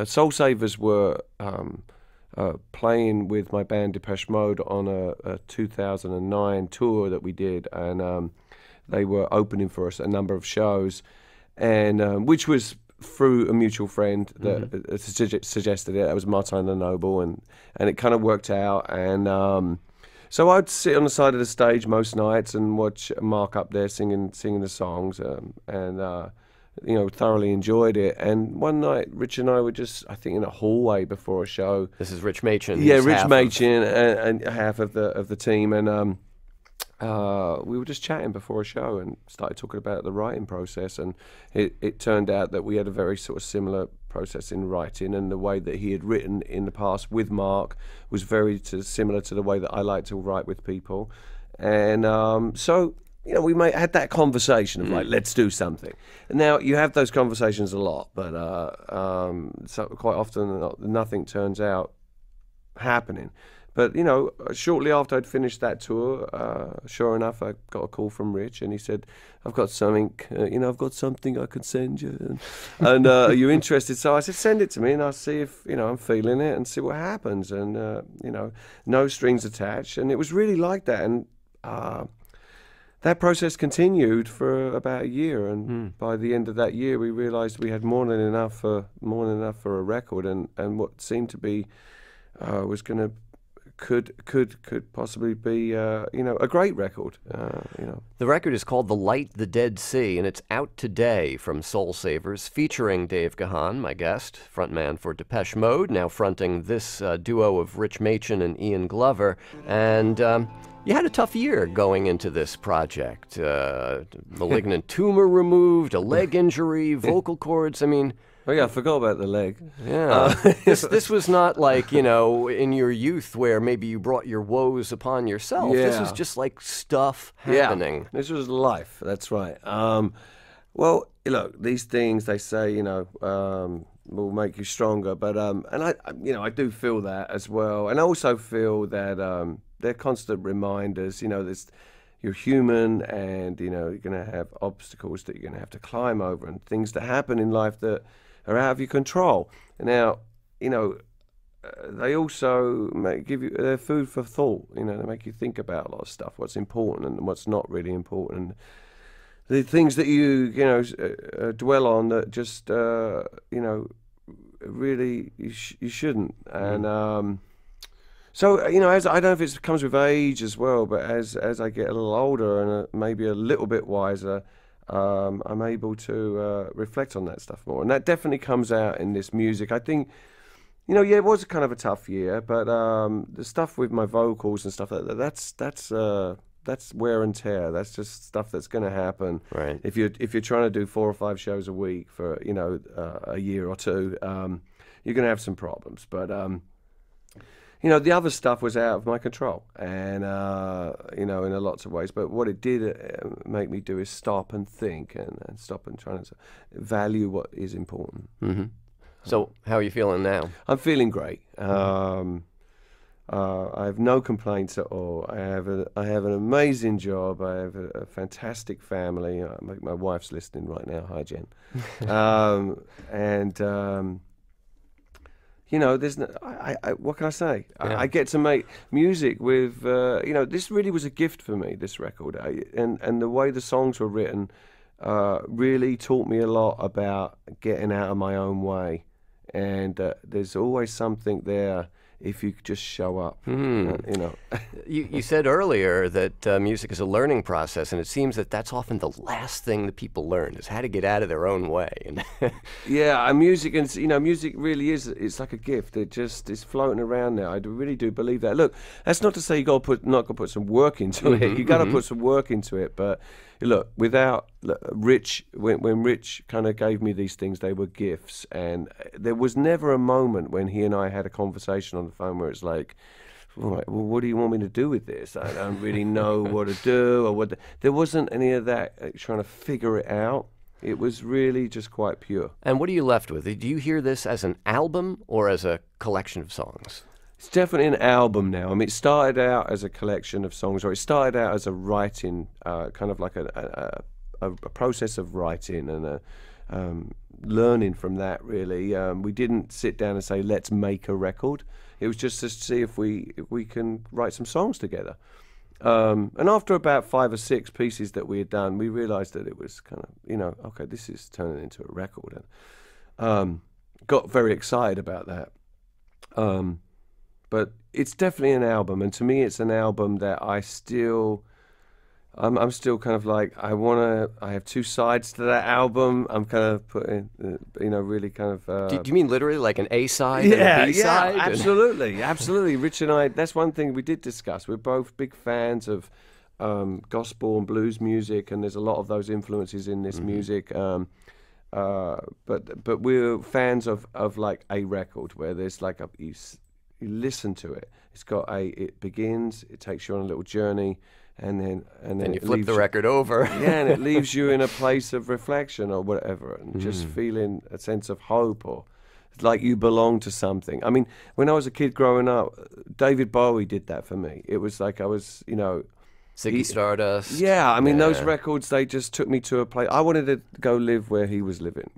Soul Savers were playing with my band Depeche Mode on a 2009 tour that we did, and they were opening for us a number of shows, and which was through a mutual friend that suggested it. That was Martin the Noble, and it kind of worked out. And so I'd sit on the side of the stage most nights and watch Mark up there singing the songs, and thoroughly enjoyed it. And one night, Rich and I were just, I think, in a hallway before a show. This is Rich Machin. Yeah, Rich Machin and half of the team, and we were just chatting before a show and started talking about the writing process. And it turned out that we had a very sort of similar process in writing, and the way that he had written in the past with Mark was very similar to the way that I like to write with people. And so we had that conversation of like, let's do something. And now you have those conversations a lot, but so quite often nothing turns out happening. But shortly after I'd finished that tour, sure enough, I got a call from Rich, and he said, "I've got something. I've got something I can send you, and are you interested?" So I said, "Send it to me, and I'll see if I'm feeling it, and see what happens." And no strings attached, and it was really like that. And that process continued for about a year, and by the end of that year, we realised we had more than enough for a record, and what seemed to be was going to could possibly be a great record. The record is called "The Light, the Dead Sea," and it's out today from Soul Savers, featuring Dave Gahan, my guest, frontman for Depeche Mode, now fronting this duo of Rich Machin and Ian Glover. And you had a tough year going into this project. Malignant tumor removed, a leg injury, vocal cords. I mean, oh yeah, I forgot about the leg. Yeah, this was not like in your youth where maybe you brought your woes upon yourself. Yeah. This was just like stuff happening. Yeah, this was life. That's right. Well, look, these things they say will make you stronger, but and I do feel that as well, and I also feel that they're constant reminders. You're human, and you're going to have obstacles that you're going to have to climb over, and things that happen in life that are out of your control. Now, they also give you they're food for thought. They make you think about a lot of stuff, what's important and what's not really important. The things that you dwell on that just really you shouldn't. And so as I don't know if it comes with age as well, but as I get a little older and maybe a little bit wiser, I'm able to reflect on that stuff more, and that definitely comes out in this music. I think, it was kind of a tough year, but the stuff with my vocals and stuff like that, that's wear and tear. That's just stuff that's going to happen. Right. If you're trying to do 4 or 5 shows a week for a year or two, you're going to have some problems. But the other stuff was out of my control, and in a lots of ways. But what it did make me do is stop and think, and stop and try to value what is important. Mm-hmm. So, how are you feeling now? I'm feeling great. I have no complaints at all. I have an amazing job. I have a fantastic family. My wife's listening right now. Hi, Jen. There's no, what can I say? Yeah. I get to make music with, this really was a gift for me, this record. And the way the songs were written really taught me a lot about getting out of my own way. And there's always something there if you just show up, You said earlier that music is a learning process, and it seems that that's often the last thing that people learn is how to get out of their own way. Yeah, and music, music really it's like a gift. It just is floating around there. I really do believe that. Look, that's not to say not got to put some work into it. You got to put some work into it. But look, Rich, when Rich kind of gave me these things, they were gifts, and there was never a moment when he and I had a conversation on the phone where it's like, all right, well, what do you want me to do with this? I don't really know what to do, or there wasn't any of that trying to figure it out. It was really just quite pure. And what are you left with? Do you hear this as an album or as a collection of songs? It's definitely an album now. I mean, it started out as a collection of songs, or it started out as a writing, kind of like a process of writing and learning from that, really. We didn't sit down and say, let's make a record. It was just to see if we can write some songs together. And after about 5 or 6 pieces that we had done, we realized that it was kind of, okay, this is turning into a record. And got very excited about that. But it's definitely an album. And to me, it's an album that I'm still kind of like, I have 2 sides to that album. I'm kind of putting, really kind of... Do you mean literally like an A side and a B side? Yeah, absolutely, absolutely. Rich and I, that's one thing we did discuss. We're both big fans of gospel and blues music, and there's a lot of those influences in this music. But we're fans of like a record where there's like you listen to it. It begins, it takes you on a little journey, and then you flip the record over. Yeah, and it leaves you in a place of reflection or whatever, and just feeling a sense of hope, or like you belong to something. I mean, when I was a kid growing up, David Bowie did that for me. It was like I was, Ziggy Stardust. Yeah, I mean, those records, they just took me to a place. I wanted to go live where he was living,